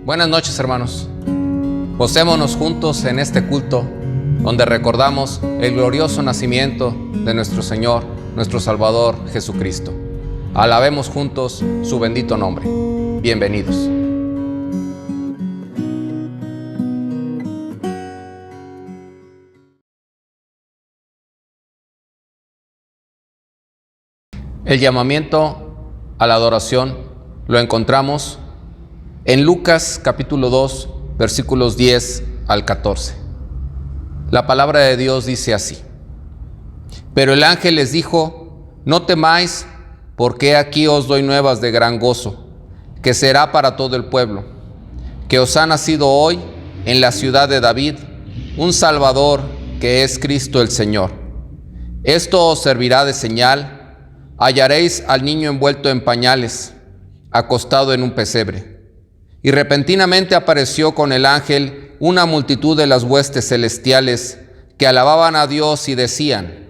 Buenas noches, hermanos. Gocémonos juntos en este culto donde recordamos el glorioso nacimiento de nuestro Señor, nuestro Salvador Jesucristo. Alabemos juntos su bendito nombre. Bienvenidos. El llamamiento a la adoración lo encontramos en Lucas capítulo 2, versículos 10 al 14. La palabra de Dios dice así: Pero el ángel les dijo: No temáis, porque aquí os doy nuevas de gran gozo, que será para todo el pueblo, que os ha nacido hoy en la ciudad de David un Salvador, que es Cristo el Señor. Esto os servirá de señal: hallaréis al niño envuelto en pañales, acostado en un pesebre. Y repentinamente apareció con el ángel una multitud de las huestes celestiales que alababan a Dios y decían: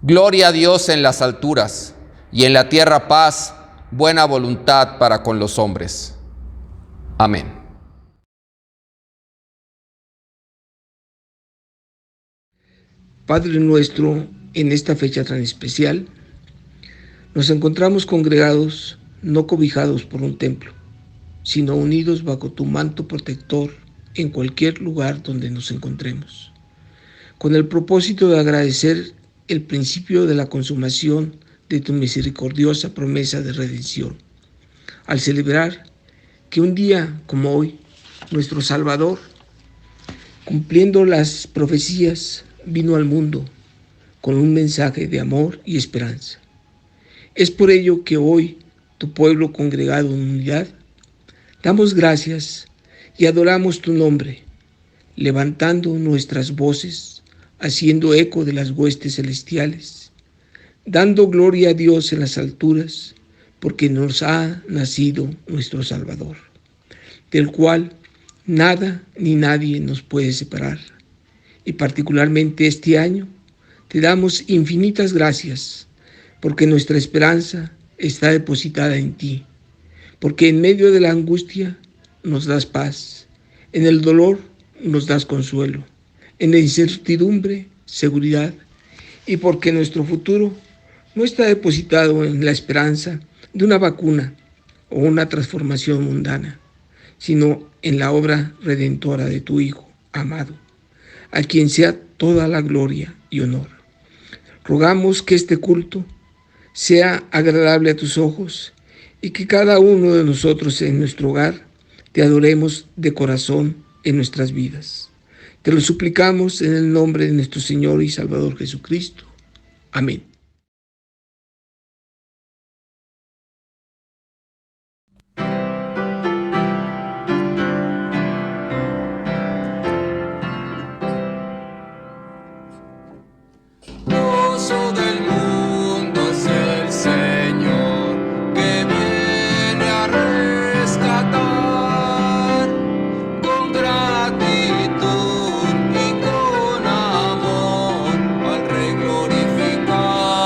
Gloria a Dios en las alturas, y en la tierra paz, buena voluntad para con los hombres. Amén. Padre nuestro, en esta fecha tan especial, nos encontramos congregados, no cobijados por un templo, sino unidos bajo tu manto protector en cualquier lugar donde nos encontremos, con el propósito de agradecer el principio de la consumación de tu misericordiosa promesa de redención, al celebrar que un día como hoy, nuestro Salvador, cumpliendo las profecías, vino al mundo con un mensaje de amor y esperanza. Es por ello que hoy, tu pueblo congregado en unidad, damos gracias y adoramos tu nombre, levantando nuestras voces, haciendo eco de las huestes celestiales, dando gloria a Dios en las alturas, porque nos ha nacido nuestro Salvador, del cual nada ni nadie nos puede separar. Y particularmente este año, te damos infinitas gracias, porque nuestra esperanza está depositada en ti, porque en medio de la angustia nos das paz, en el dolor nos das consuelo, en la incertidumbre, seguridad, y porque nuestro futuro no está depositado en la esperanza de una vacuna o una transformación mundana, sino en la obra redentora de tu Hijo amado, a quien sea toda la gloria y honor. Rogamos que este culto sea agradable a tus ojos y que cada uno de nosotros en nuestro hogar te adoremos de corazón en nuestras vidas. Te lo suplicamos en el nombre de nuestro Señor y Salvador Jesucristo. Amén. Gozo del mundo es el Señor, que viene a rescatar con gratitud y con amor al Rey glorificar.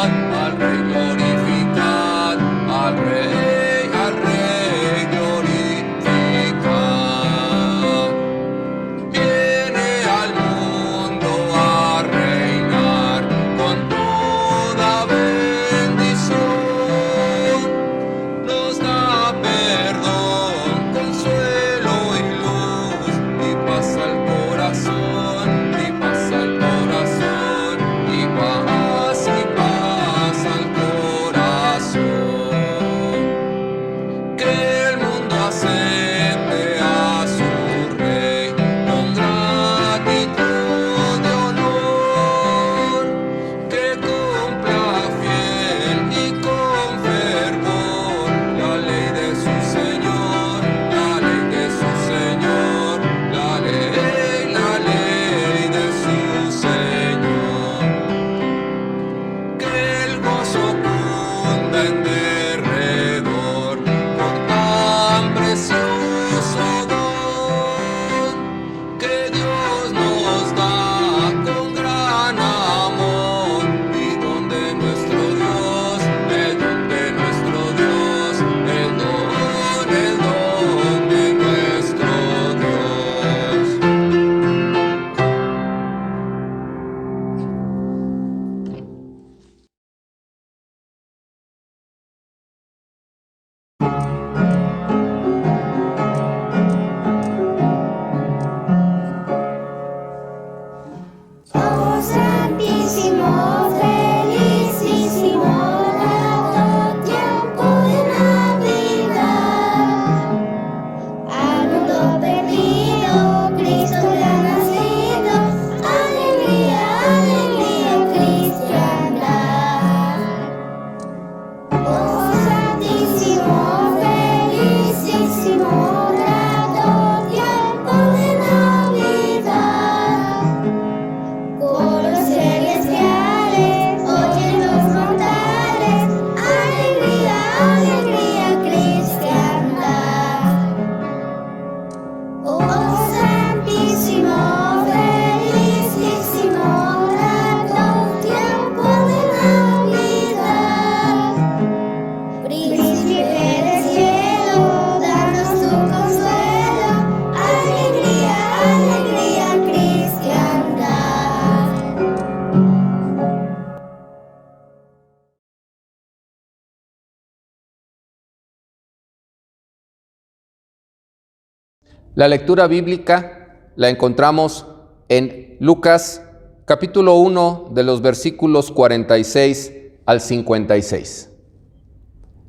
La lectura bíblica la encontramos en Lucas capítulo 1 de los versículos 46 al 56.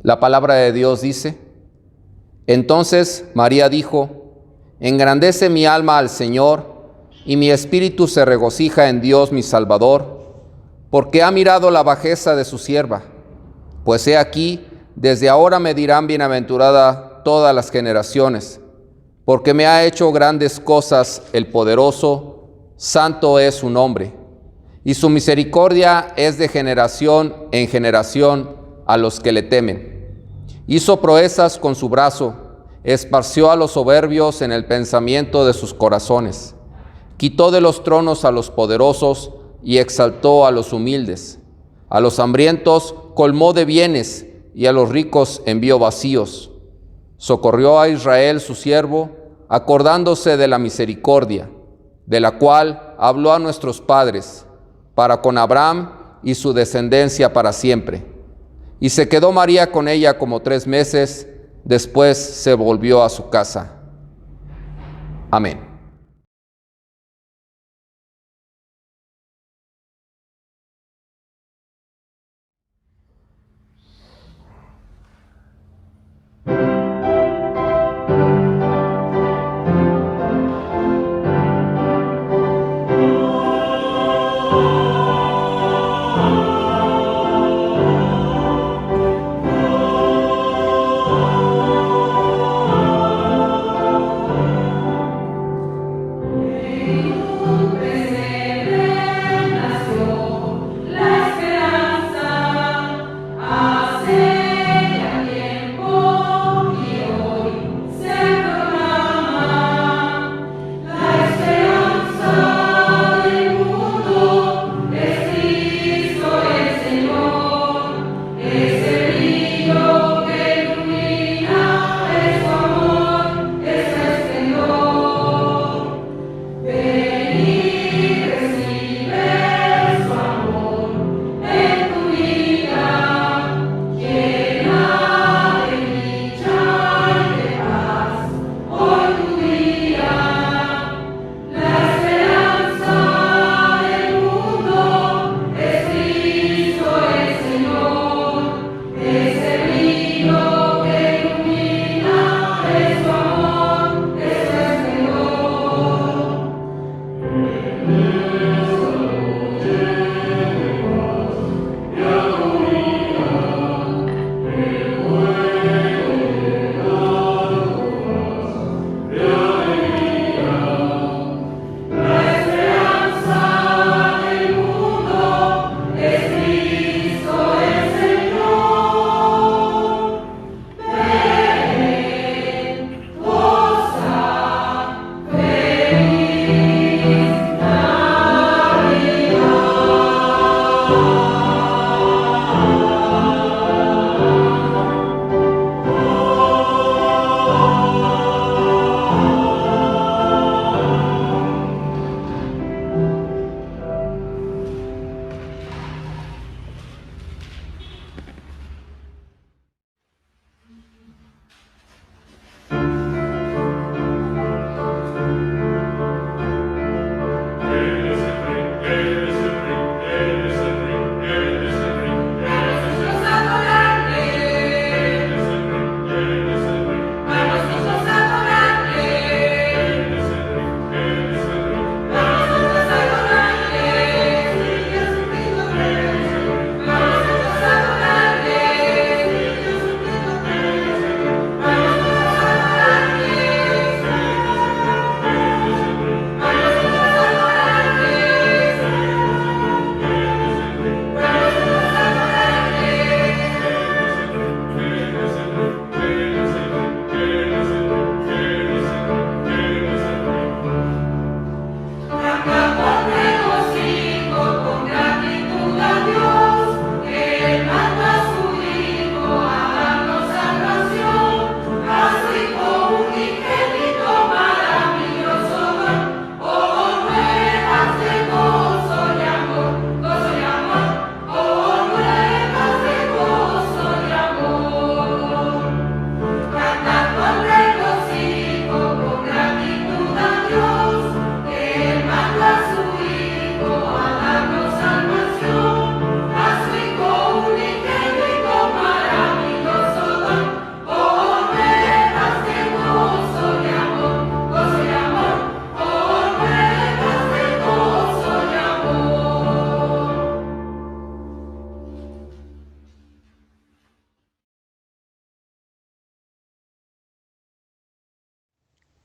La palabra de Dios dice: Entonces María dijo: Engrandece mi alma al Señor, y mi espíritu se regocija en Dios mi Salvador, porque ha mirado la bajeza de su sierva. Pues he aquí, desde ahora me dirán bienaventurada todas las generaciones, porque me ha hecho grandes cosas el poderoso, santo es su nombre, y su misericordia es de generación en generación a los que le temen. Hizo proezas con su brazo, esparció a los soberbios en el pensamiento de sus corazones. Quitó de los tronos a los poderosos y exaltó a los humildes. A los hambrientos colmó de bienes y a los ricos envió vacíos. Socorrió a Israel su siervo, acordándose de la misericordia, de la cual habló a nuestros padres, para con Abraham y su descendencia para siempre. Y se quedó María con ella como 3 meses, después se volvió a su casa. Amén.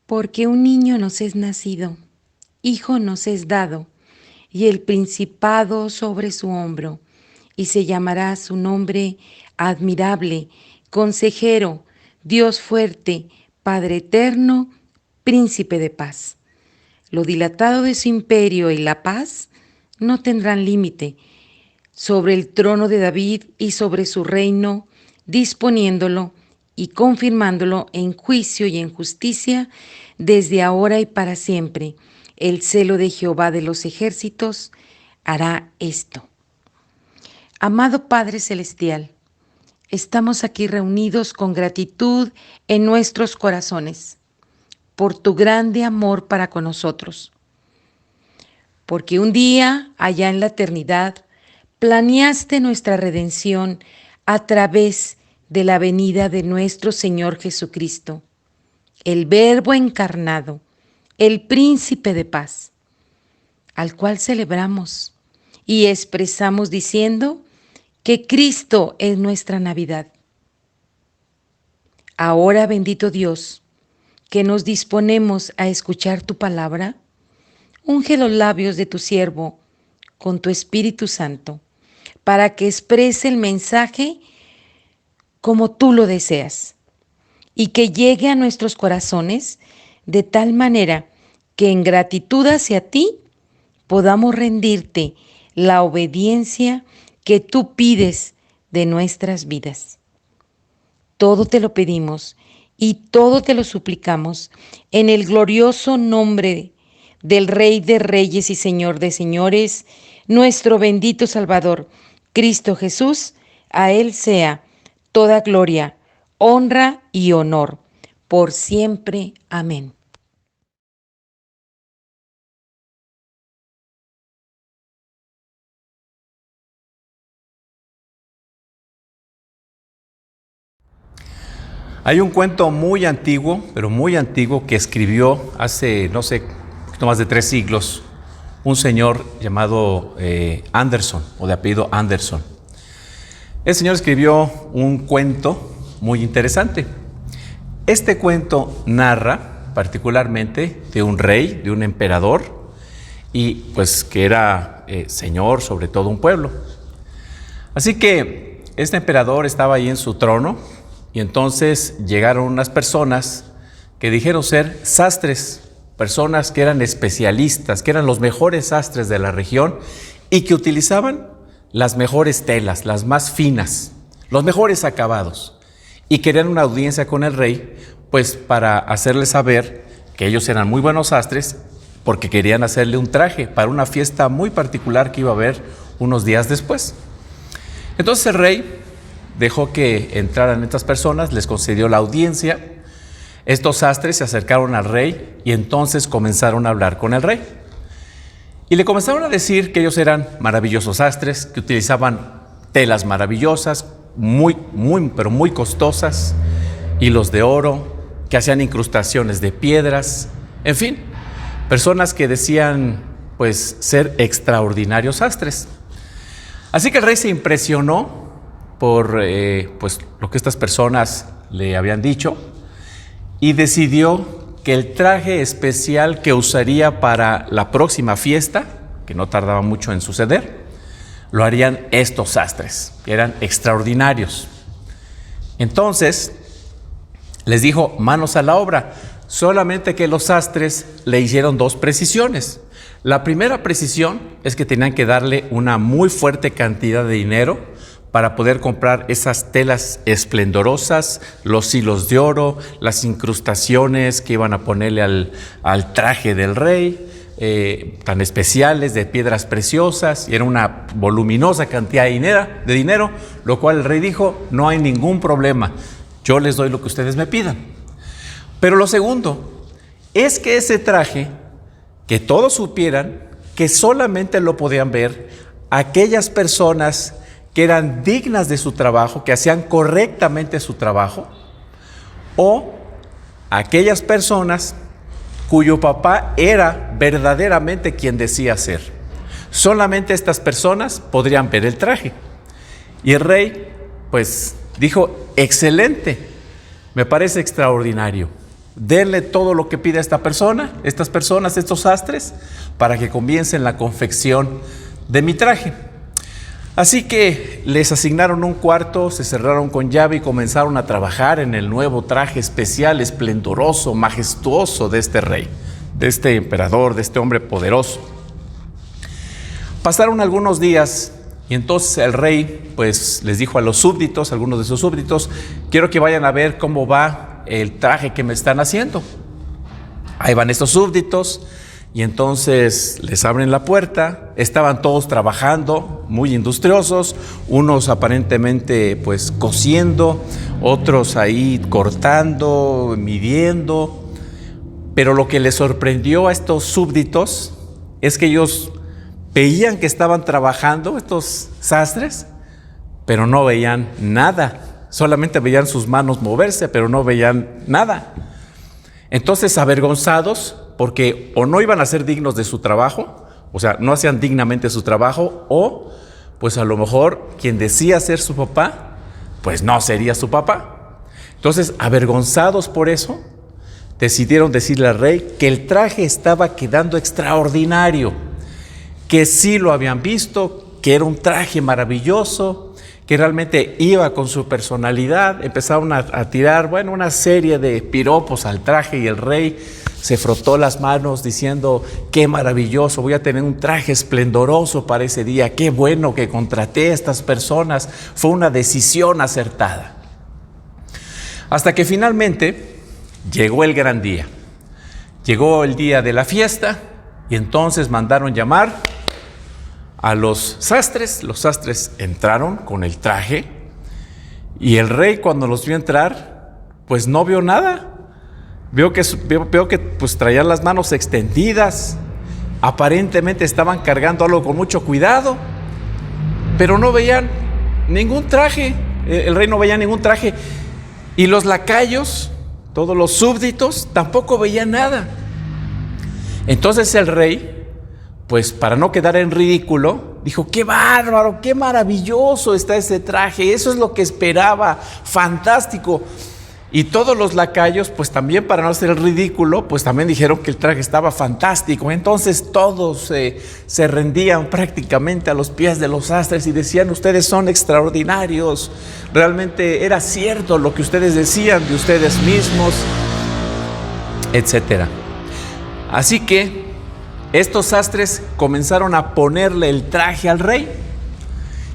Porque un niño nos es nacido, hijo nos es dado, y el principado sobre su hombro, y se llamará su nombre admirable, consejero, Dios fuerte, Padre eterno, príncipe de paz. Lo dilatado de su imperio y la paz no tendrán límite sobre el trono de David y sobre su reino, disponiéndolo y confirmándolo en juicio y en justicia desde ahora y para siempre. El celo de Jehová de los ejércitos hará esto. Amado Padre Celestial, estamos aquí reunidos con gratitud en nuestros corazones por tu grande amor para con nosotros. Porque un día, allá en la eternidad, planeaste nuestra redención a través de la venida de nuestro Señor Jesucristo, el Verbo encarnado, el Príncipe de paz, al cual celebramos y expresamos diciendo que Cristo es nuestra Navidad. Ahora, bendito Dios, que nos disponemos a escuchar tu palabra, unge los labios de tu siervo con tu Espíritu Santo, para que exprese el mensaje como tú lo deseas, y que llegue a nuestros corazones de tal manera que en gratitud hacia ti podamos rendirte la obediencia que tú pides de nuestras vidas. Todo te lo pedimos y todo te lo suplicamos en el glorioso nombre del Rey de Reyes y Señor de Señores, nuestro bendito Salvador, Cristo Jesús. A Él sea toda gloria, honra y honor, por siempre. Amén. Hay un cuento muy antiguo, pero muy antiguo, que escribió hace, no sé, no más de 3 siglos, un señor llamado Anderson, o de apellido Anderson. El señor escribió un cuento muy interesante. Este cuento narra particularmente de un rey, de un emperador, y pues que era señor sobre todo un pueblo. Así que este emperador estaba ahí en su trono, y entonces llegaron unas personas que dijeron ser sastres, personas que eran especialistas, que eran los mejores sastres de la región y que utilizaban las mejores telas, las más finas, los mejores acabados, y querían una audiencia con el rey, pues para hacerle saber que ellos eran muy buenos sastres, porque querían hacerle un traje para una fiesta muy particular que iba a haber unos días después. Entonces el rey dejó que entraran estas personas, les concedió la audiencia. Estos sastres se acercaron al rey y entonces comenzaron a hablar con el rey. Y le comenzaron a decir que ellos eran maravillosos sastres, que utilizaban telas maravillosas, pero muy costosas, hilos de oro, que hacían incrustaciones de piedras, en fin, personas que decían pues ser extraordinarios sastres. Así que el rey se impresionó por pues lo que estas personas le habían dicho, y decidió que el traje especial que usaría para la próxima fiesta, que no tardaba mucho en suceder, lo harían estos sastres, que eran extraordinarios. Entonces les dijo: manos a la obra. Solamente que los sastres le hicieron 2 precisiones. La primera precisión es que tenían que darle una muy fuerte cantidad de dinero para poder comprar esas telas esplendorosas, los hilos de oro, las incrustaciones que iban a ponerle al traje del rey, tan especiales, de piedras preciosas, y era una voluminosa cantidad de dinero, lo cual el rey dijo: no hay ningún problema, yo les doy lo que ustedes me pidan. Pero lo segundo es que ese traje, que todos supieran que solamente lo podían ver aquellas personas que eran dignas de su trabajo, que hacían correctamente su trabajo, o aquellas personas cuyo papá era verdaderamente quien decía ser. Solamente estas personas podrían ver el traje. Y el rey pues dijo: excelente, me parece extraordinario, denle todo lo que pide esta persona, estas personas, estos sastres, para que comiencen la confección de mi traje. Así que les asignaron un cuarto, se cerraron con llave y comenzaron a trabajar en el nuevo traje especial, esplendoroso, majestuoso de este rey, de este emperador, de este hombre poderoso. Pasaron algunos días y entonces el rey pues les dijo a los súbditos, algunos de sus súbditos: quiero que vayan a ver cómo va el traje que me están haciendo. Ahí van estos súbditos y entonces les abren la puerta. Estaban todos trabajando, muy industriosos, unos aparentemente pues cosiendo, otros ahí cortando, midiendo. Pero lo que les sorprendió a estos súbditos es que ellos veían que estaban trabajando, estos sastres, pero no veían nada. Solamente veían sus manos moverse, pero no veían nada. Entonces, avergonzados, porque o no iban a ser dignos de su trabajo, o sea, no hacían dignamente su trabajo, o pues a lo mejor quien decía ser su papá, pues no sería su papá. Entonces, avergonzados por eso, decidieron decirle al rey que el traje estaba quedando extraordinario, que sí lo habían visto, que era un traje maravilloso, que realmente iba con su personalidad. Empezaron a tirar, bueno, una serie de piropos al traje y el rey se frotó las manos diciendo: qué maravilloso, voy a tener un traje esplendoroso para ese día, qué bueno que contraté a estas personas, fue una decisión acertada. Hasta que finalmente llegó el gran día, llegó el día de la fiesta y entonces mandaron llamar a los sastres entraron con el traje y el rey, cuando los vio entrar, pues no vio nada. Vio que pues traían las manos extendidas, aparentemente estaban cargando algo con mucho cuidado, pero no veían ningún traje. El rey no veía ningún traje y los lacayos, todos los súbditos, tampoco veían nada. Entonces el rey, pues para no quedar en ridículo, dijo: qué bárbaro, qué maravilloso está ese traje, eso es lo que esperaba, fantástico. Y todos los lacayos, pues también para no hacer el ridículo, pues también dijeron que el traje estaba fantástico. Entonces todos se rendían prácticamente a los pies de los sastres y decían: ustedes son extraordinarios, realmente era cierto lo que ustedes decían de ustedes mismos, etcétera. Así que estos sastres comenzaron a ponerle el traje al rey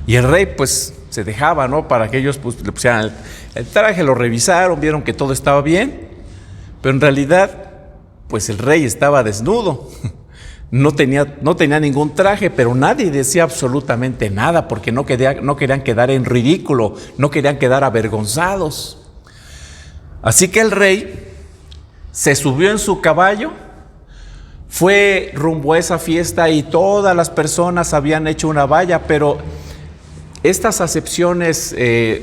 y el rey pues se dejaba, ¿no?, para que ellos pues le pusieran el traje. Lo revisaron, vieron que todo estaba bien, pero en realidad pues el rey estaba desnudo. No tenía ningún traje, pero nadie decía absolutamente nada porque no querían quedar en ridículo, no querían quedar avergonzados. Así que el rey se subió en su caballo, fue rumbo a esa fiesta y todas las personas habían hecho una valla, pero estas acepciones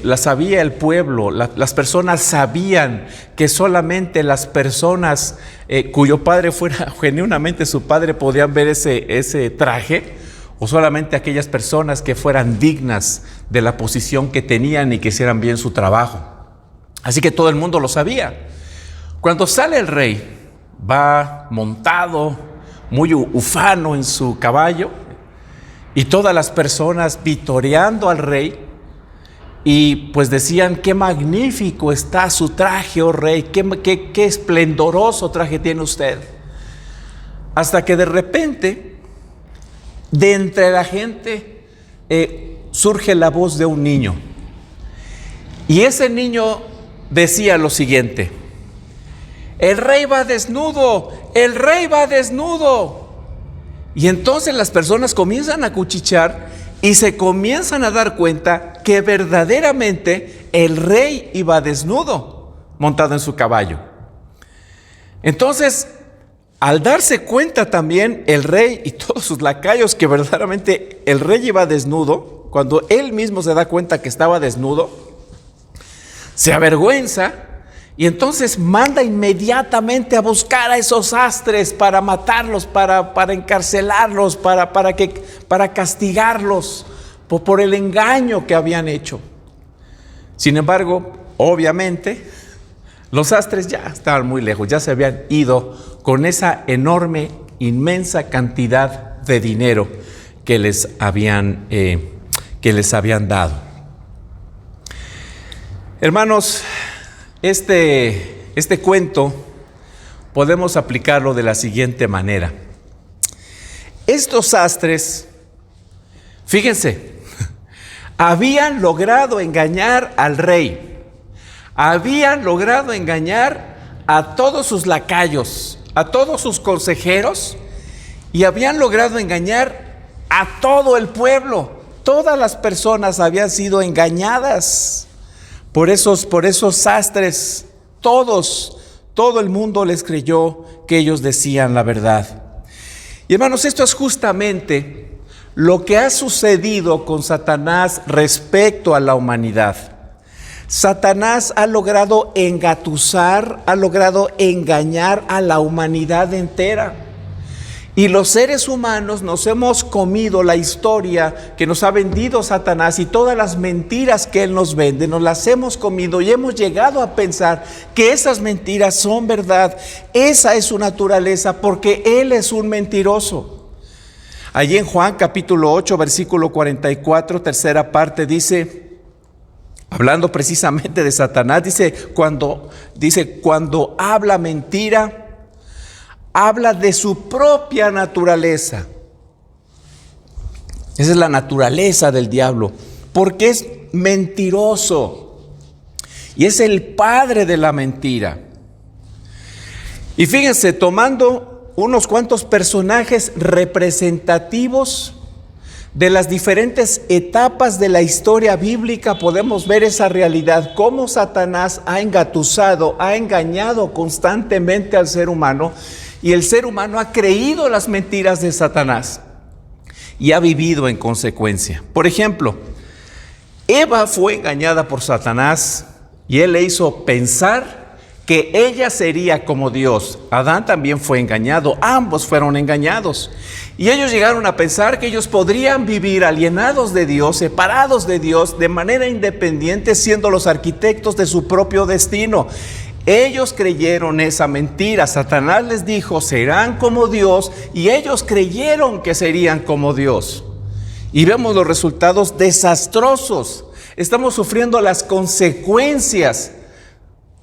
las sabía el pueblo. Las personas sabían que solamente las personas cuyo padre fuera genuinamente su padre podían ver ese traje, o solamente aquellas personas que fueran dignas de la posición que tenían y que hicieran bien su trabajo. Así que todo el mundo lo sabía. Cuando sale el rey, va montado, muy ufano en su caballo, y todas las personas vitoreando al rey, y pues decían: qué magnífico está su traje, oh rey, qué esplendoroso traje tiene usted. Hasta que de repente, de entre la gente, surge la voz de un niño, y ese niño decía lo siguiente: el rey va desnudo, el rey va desnudo. Y entonces las personas comienzan a cuchichear y se comienzan a dar cuenta que verdaderamente el rey iba desnudo, montado en su caballo. Entonces, al darse cuenta también el rey y todos sus lacayos que verdaderamente el rey iba desnudo, cuando él mismo se da cuenta que estaba desnudo, se avergüenza. Y entonces manda inmediatamente a buscar a esos sastres para matarlos, para encarcelarlos, para castigarlos por el engaño que habían hecho. Sin embargo, obviamente, Los sastres ya estaban muy lejos, ya se habían ido con esa enorme, inmensa cantidad de dinero que les habían dado. Hermanos, este cuento podemos aplicarlo de la siguiente manera. Estos sastres, fíjense, habían logrado engañar al rey. Habían logrado engañar a todos sus lacayos, a todos sus consejeros, y habían logrado engañar a todo el pueblo. Todas las personas habían sido engañadas por esos sastres. Todo el mundo les creyó que ellos decían la verdad. Y hermanos, esto es justamente lo que ha sucedido con Satanás respecto a la humanidad. Satanás ha logrado engatusar, ha logrado engañar a la humanidad entera. Y los seres humanos nos hemos comido la historia que nos ha vendido Satanás y todas las mentiras que él nos vende, nos las hemos comido y hemos llegado a pensar que esas mentiras son verdad. Esa es su naturaleza, porque él es un mentiroso. Allí en Juan capítulo 8, versículo 44, tercera parte, dice, hablando precisamente de Satanás, cuando habla mentira, habla de su propia naturaleza. Esa es la naturaleza del diablo, porque es mentiroso y es el padre de la mentira. Y fíjense, tomando unos cuantos personajes representativos de las diferentes etapas de la historia bíblica, podemos ver esa realidad, cómo Satanás ha engatusado, ha engañado constantemente al ser humano, y el ser humano ha creído las mentiras de Satanás y ha vivido en consecuencia. Por ejemplo, Eva fue engañada por Satanás y él le hizo pensar que ella sería como Dios. Adán también fue engañado, ambos fueron engañados. Y ellos llegaron a pensar que ellos podrían vivir alienados de Dios, separados de Dios, de manera independiente, siendo los arquitectos de su propio destino. Ellos creyeron esa mentira. Satanás les dijo, serán como Dios, y ellos creyeron que serían como Dios. Y vemos los resultados desastrosos. Estamos sufriendo las consecuencias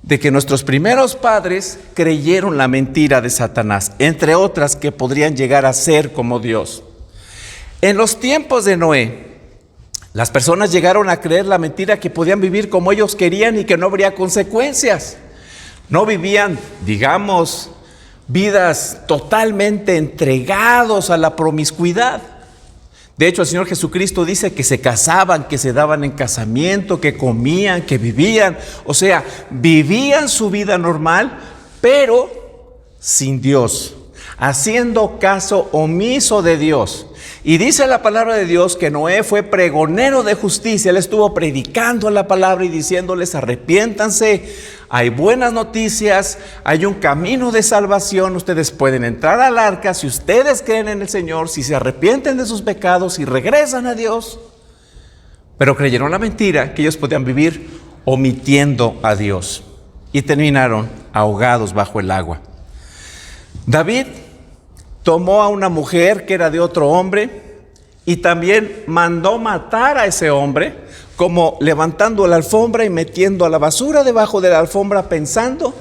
de que nuestros primeros padres creyeron la mentira de Satanás, entre otras que podrían llegar a ser como Dios. En los tiempos de Noé, las personas llegaron a creer la mentira que podían vivir como ellos querían y que no habría consecuencias. No vivían, digamos, vidas totalmente entregados a la promiscuidad. De hecho, el Señor Jesucristo dice que se casaban, que se daban en casamiento, que comían, que vivían. O sea, vivían su vida normal, pero sin Dios, haciendo caso omiso de Dios. Y dice la palabra de Dios que Noé fue pregonero de justicia. Él estuvo predicando la palabra y diciéndoles, arrepiéntanse, hay buenas noticias, hay un camino de salvación, ustedes pueden entrar al arca si ustedes creen en el Señor, si se arrepienten de sus pecados y regresan a Dios. Pero creyeron la mentira que ellos podían vivir omitiendo a Dios y terminaron ahogados bajo el agua. David tomó a una mujer que era de otro hombre y también mandó matar a ese hombre, como levantando la alfombra y metiendo a la basura debajo de la alfombra, pensando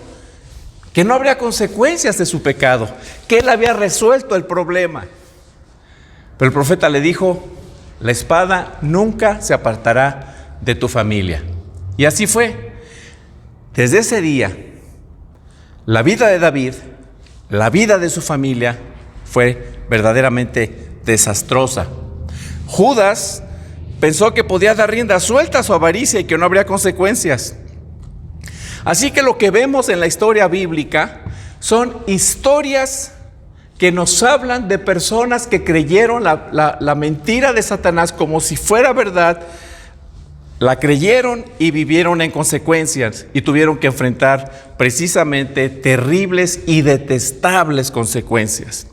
que no habría consecuencias de su pecado, que él había resuelto el problema. Pero el profeta le dijo, la espada nunca se apartará de tu familia. Y así fue. Desde ese día, la vida de David, la vida de su familia, fue verdaderamente desastrosa. Judas pensó que podía dar rienda suelta a su avaricia y que no habría consecuencias. Así que lo que vemos en la historia bíblica son historias que nos hablan de personas que creyeron la mentira de Satanás como si fuera verdad, la creyeron y vivieron en consecuencias y tuvieron que enfrentar precisamente terribles y detestables consecuencias.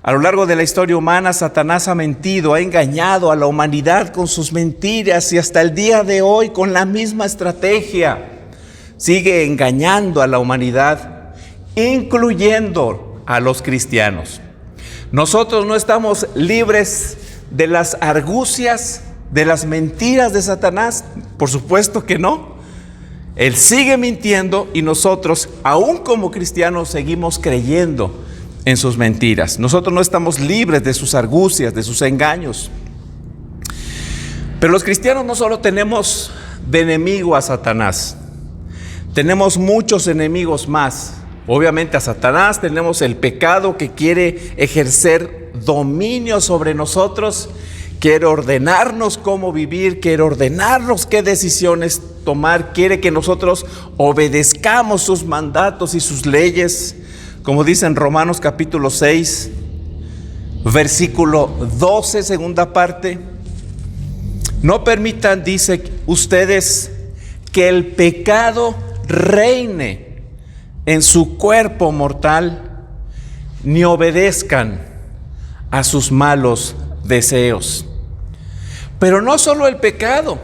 A lo largo de la historia humana, Satanás ha mentido, ha engañado a la humanidad con sus mentiras y hasta el día de hoy con la misma estrategia. sigue engañando a la humanidad, incluyendo a los cristianos. Nosotros no estamos libres de las argucias, de las mentiras de Satanás. Por supuesto que no. Él sigue mintiendo y nosotros, aún como cristianos, seguimos creyendo en sus mentiras. Nosotros no estamos libres de sus argucias, de sus engaños. Pero los cristianos no solo tenemos de enemigo a Satanás, tenemos muchos enemigos más. Obviamente a Satanás tenemos el pecado que quiere ejercer dominio sobre nosotros, quiere ordenarnos cómo vivir, quiere ordenarnos qué decisiones tomar, quiere que nosotros obedezcamos sus mandatos y sus leyes, como dice en Romanos capítulo 6, versículo 12, segunda parte. No permitan, dice, ustedes que el pecado reine en su cuerpo mortal, ni obedezcan a sus malos deseos. Pero no solo el pecado,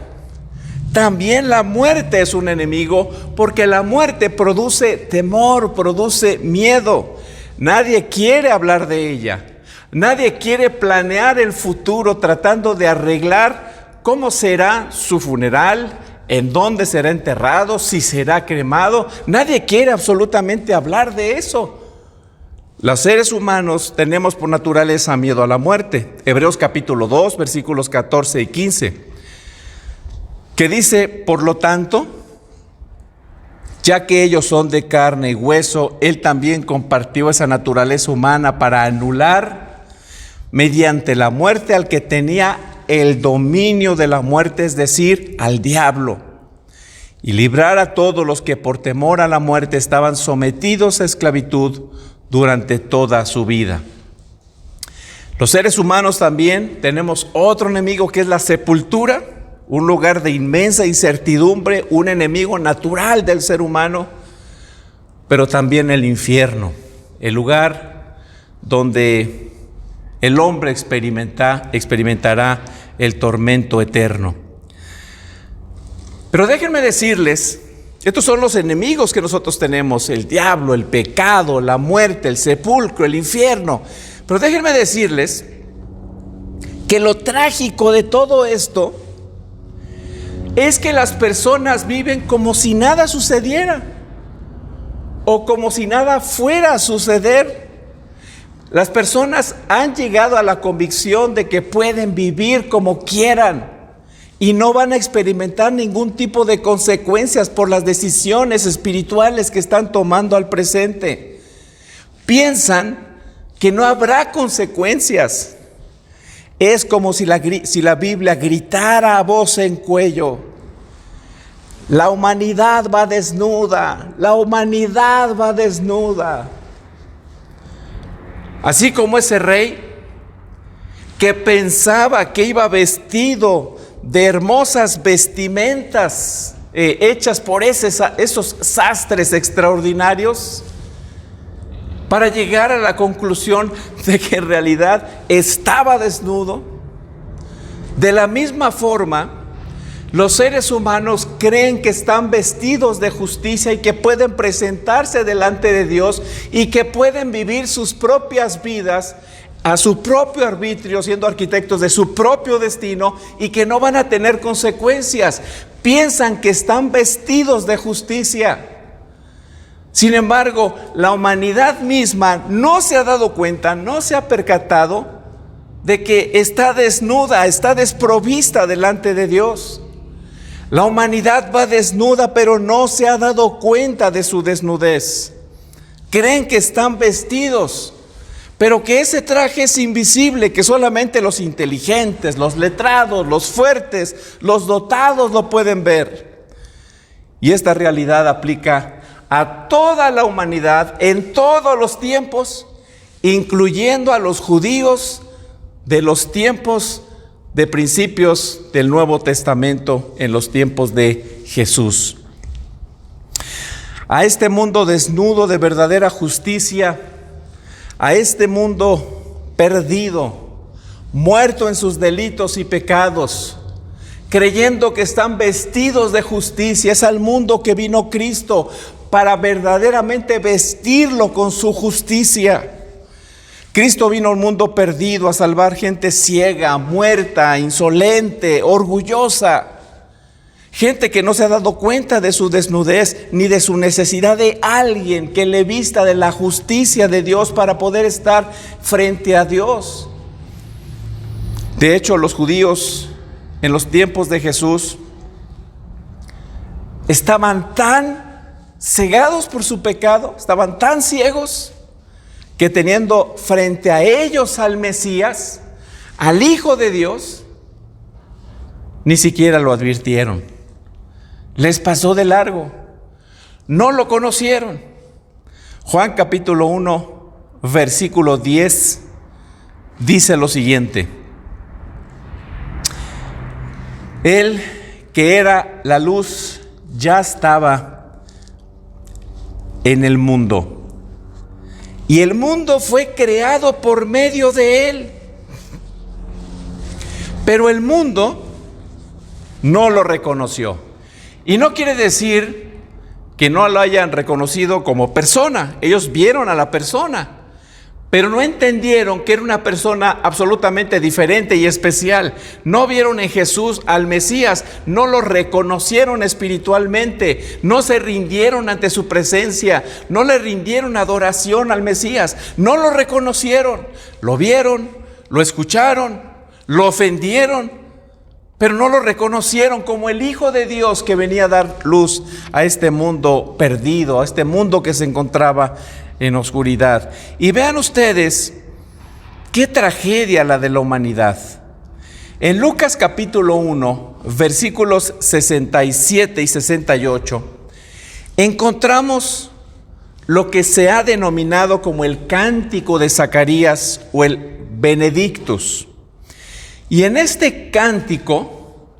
también la muerte es un enemigo, porque la muerte produce temor, produce miedo. Nadie quiere hablar de ella. Nadie quiere planear el futuro tratando de arreglar cómo será su funeral, en dónde será enterrado, si será cremado. Nadie quiere absolutamente hablar de eso. Los seres humanos tenemos por naturaleza miedo a la muerte. Hebreos capítulo 2, versículos 14 y 15, que dice: por lo tanto, ya que ellos son de carne y hueso, Él también compartió esa naturaleza humana para anular mediante la muerte al que tenía el dominio de la muerte, es decir, al diablo, y librar a todos los que por temor a la muerte estaban sometidos a esclavitud durante toda su vida. Los seres humanos también tenemos otro enemigo, que es la sepultura, un lugar de inmensa incertidumbre, un enemigo natural del ser humano, pero también el infierno, el lugar donde el hombre experimentará el tormento eterno. Pero déjenme decirles, estos son los enemigos que nosotros tenemos: el diablo, el pecado, la muerte, el sepulcro, el infierno. Pero déjenme decirles que lo trágico de todo esto es que las personas viven como si nada sucediera, o como si nada fuera a suceder. Las personas han llegado a la convicción de que pueden vivir como quieran y no van a experimentar ningún tipo de consecuencias por las decisiones espirituales que están tomando al presente. Piensan que no habrá consecuencias. Es como si la Biblia gritara a voz en cuello: la humanidad va desnuda, la humanidad va desnuda. Así como ese rey que pensaba que iba vestido de hermosas vestimentas hechas por esos sastres extraordinarios, para llegar a la conclusión de que en realidad estaba desnudo. De la misma forma, los seres humanos creen que están vestidos de justicia y que pueden presentarse delante de Dios y que pueden vivir sus propias vidas a su propio arbitrio, siendo arquitectos de su propio destino, y que no van a tener consecuencias. Piensan que están vestidos de justicia. Sin embargo, la humanidad misma no se ha dado cuenta, no se ha percatado de que está desnuda, está desprovista delante de Dios. La humanidad va desnuda, pero no se ha dado cuenta de su desnudez. Creen que están vestidos, pero que ese traje es invisible, que solamente los inteligentes, los letrados, los fuertes, los dotados lo pueden ver. Y esta realidad aplica a toda la humanidad en todos los tiempos, incluyendo a los judíos de los tiempos de principios del Nuevo Testamento, en los tiempos de Jesús. A este mundo desnudo de verdadera justicia, a este mundo perdido, muerto en sus delitos y pecados, creyendo que están vestidos de justicia. Es al mundo que vino Cristo para verdaderamente vestirlo con su justicia. Cristo vino al mundo perdido a salvar gente ciega, muerta, insolente, orgullosa. Gente que no se ha dado cuenta de su desnudez ni de su necesidad de alguien que le vista de la justicia de Dios para poder estar frente a Dios. De hecho, los judíos en los tiempos de Jesús estaban tan cegados por su pecado, estaban tan ciegos, que teniendo frente a ellos al Mesías, al Hijo de Dios, ni siquiera lo advirtieron. Les pasó de largo, no lo conocieron. Juan capítulo 1, versículo 10, dice lo siguiente: Él, que era la luz, ya estaba en el mundo, y el mundo fue creado por medio de Él, pero el mundo no lo reconoció. Y no quiere decir que no lo hayan reconocido como persona. Ellos vieron a la persona, pero no entendieron que era una persona absolutamente diferente y especial. No vieron en Jesús al Mesías, no lo reconocieron espiritualmente, no se rindieron ante su presencia, no le rindieron adoración al Mesías, no lo reconocieron. Lo vieron, lo escucharon, lo ofendieron, pero no lo reconocieron como el Hijo de Dios que venía a dar luz a este mundo perdido, a este mundo que se encontraba en oscuridad. Y vean ustedes qué tragedia la de la humanidad. En Lucas capítulo 1, versículos 67 y 68, encontramos lo que se ha denominado como el cántico de Zacarías o el Benedictus. Y en este cántico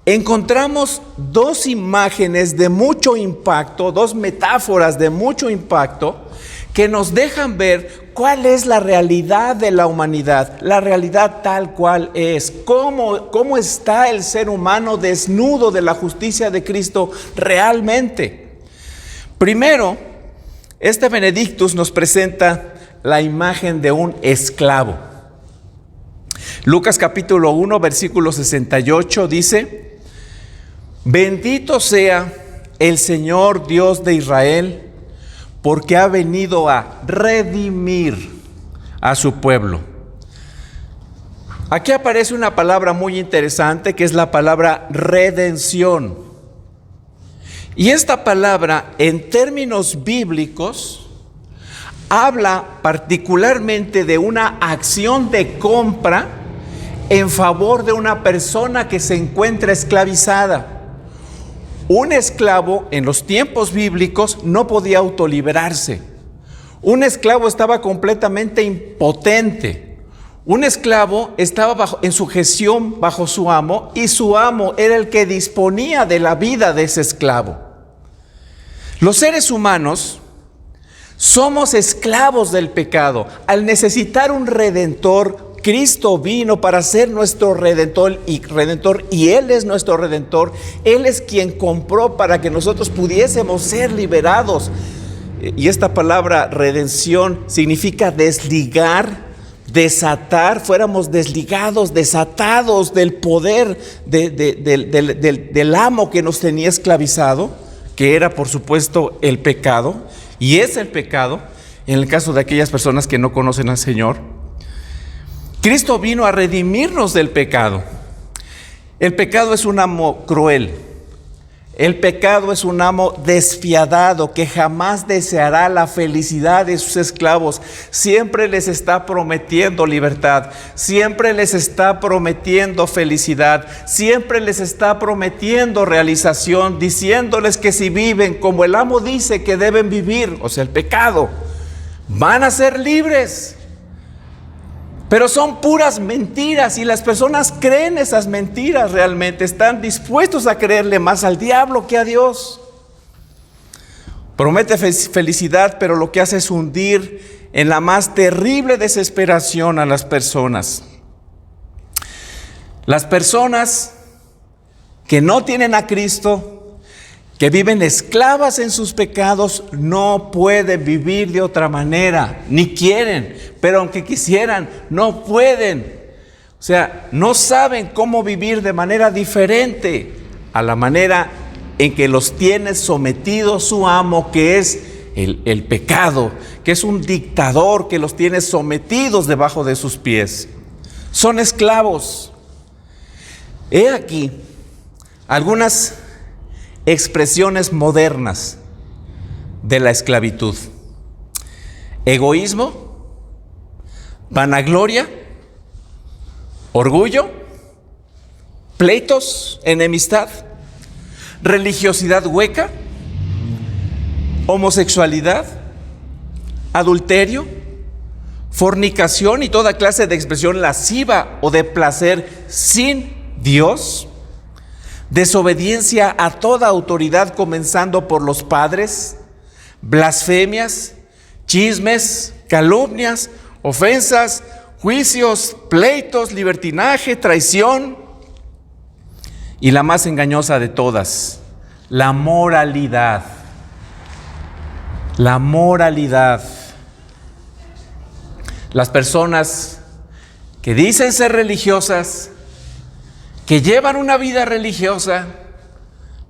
encontramos dos imágenes de mucho impacto, dos metáforas de mucho impacto que nos dejan ver cuál es la realidad de la humanidad, la realidad tal cual es, cómo está el ser humano desnudo de la justicia de Cristo realmente. Primero, este Benedictus nos presenta la imagen de un esclavo. Lucas capítulo 1, versículo 68 dice: Bendito sea el Señor Dios de Israel, porque ha venido a redimir a su pueblo. Aquí aparece una palabra muy interesante que es la palabra redención. Y esta palabra, en términos bíblicos, habla particularmente de una acción de compra en favor de una persona que se encuentra esclavizada. Un esclavo en los tiempos bíblicos no podía autoliberarse. Un esclavo estaba completamente impotente. Un esclavo estaba en sujeción bajo su amo, y su amo era el que disponía de la vida de ese esclavo. Los seres humanos somos esclavos del pecado. Al necesitar un redentor, Cristo vino para ser nuestro redentor y Él es nuestro redentor. Él es quien compró para que nosotros pudiésemos ser liberados. Y esta palabra redención significa desligar, desatar. Fuéramos desligados, desatados del poder del amo que nos tenía esclavizado, que era por supuesto el pecado, y es el pecado en el caso de aquellas personas que no conocen al Señor. Cristo vino a redimirnos del pecado. El pecado es un amo cruel. El pecado es un amo despiadado que jamás deseará la felicidad de sus esclavos. Siempre les está prometiendo libertad, siempre les está prometiendo felicidad, siempre les está prometiendo realización, diciéndoles que si viven como el amo dice que deben vivir, o sea, el pecado, van a ser libres. Pero son puras mentiras y las personas creen esas mentiras realmente. Están dispuestos a creerle más al diablo que a Dios. Promete felicidad, pero lo que hace es hundir en la más terrible desesperación a las personas. Las personas que no tienen a Cristo, que viven esclavas en sus pecados, no pueden vivir de otra manera, ni quieren, pero aunque quisieran, no pueden. O sea, no saben cómo vivir de manera diferente a la manera en que los tiene sometidos su amo, que es el pecado, que es un dictador que los tiene sometidos debajo de sus pies. Son esclavos. He aquí algunas expresiones modernas de la esclavitud: egoísmo, vanagloria, orgullo, pleitos, enemistad, religiosidad hueca, homosexualidad, adulterio, fornicación y toda clase de expresión lasciva o de placer sin Dios, desobediencia a toda autoridad comenzando por los padres, blasfemias, chismes, calumnias, ofensas, juicios, pleitos, libertinaje, traición y la más engañosa de todas, la moralidad. La moralidad. Las personas que dicen ser religiosas, que llevan una vida religiosa,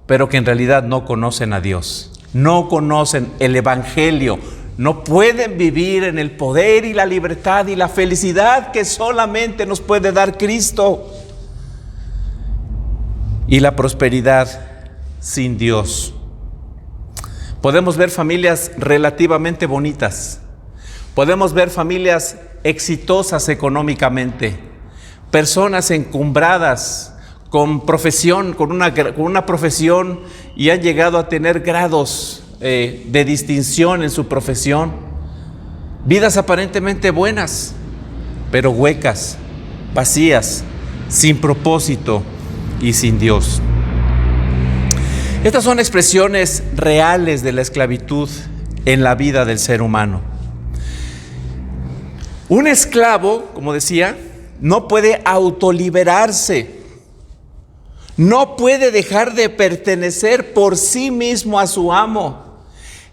pero que en realidad no conocen a Dios, no conocen el Evangelio, no pueden vivir en el poder y la libertad y la felicidad que solamente nos puede dar Cristo, y la prosperidad sin Dios. Podemos ver familias relativamente bonitas, podemos ver familias exitosas económicamente, personas encumbradas con profesión, con una profesión, y han llegado a tener grados de distinción en su profesión, vidas aparentemente buenas, pero huecas, vacías, sin propósito y sin Dios. Estas son expresiones reales de la esclavitud en la vida del ser humano. Un esclavo, como decía, no puede autoliberarse, no puede dejar de pertenecer por sí mismo a su amo.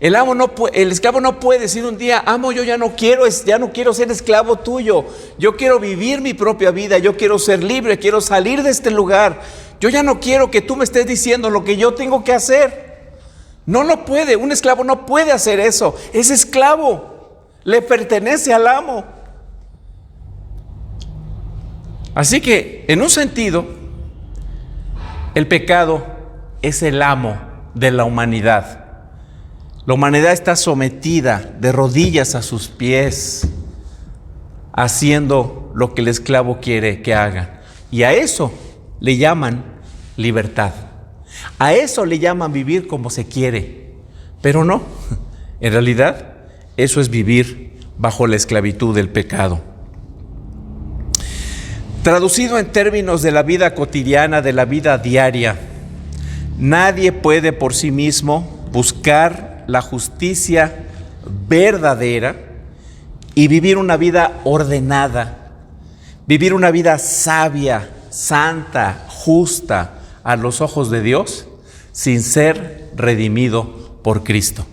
El esclavo no puede decir un día: amo, yo ya no quiero ser esclavo tuyo, yo quiero vivir mi propia vida, yo quiero ser libre, quiero salir de este lugar, yo ya no quiero que tú me estés diciendo lo que yo tengo que hacer. No lo puede, un esclavo no puede hacer eso, es esclavo, le pertenece al amo. Así que, en un sentido, el pecado es el amo de la humanidad. La humanidad está sometida de rodillas a sus pies, haciendo lo que el esclavo quiere que haga. Y a eso le llaman libertad. A eso le llaman vivir como se quiere. Pero no, en realidad, eso es vivir bajo la esclavitud del pecado. Traducido en términos de la vida cotidiana, de la vida diaria, nadie puede por sí mismo buscar la justicia verdadera y vivir una vida ordenada, vivir una vida sabia, santa, justa a los ojos de Dios, sin ser redimido por Cristo.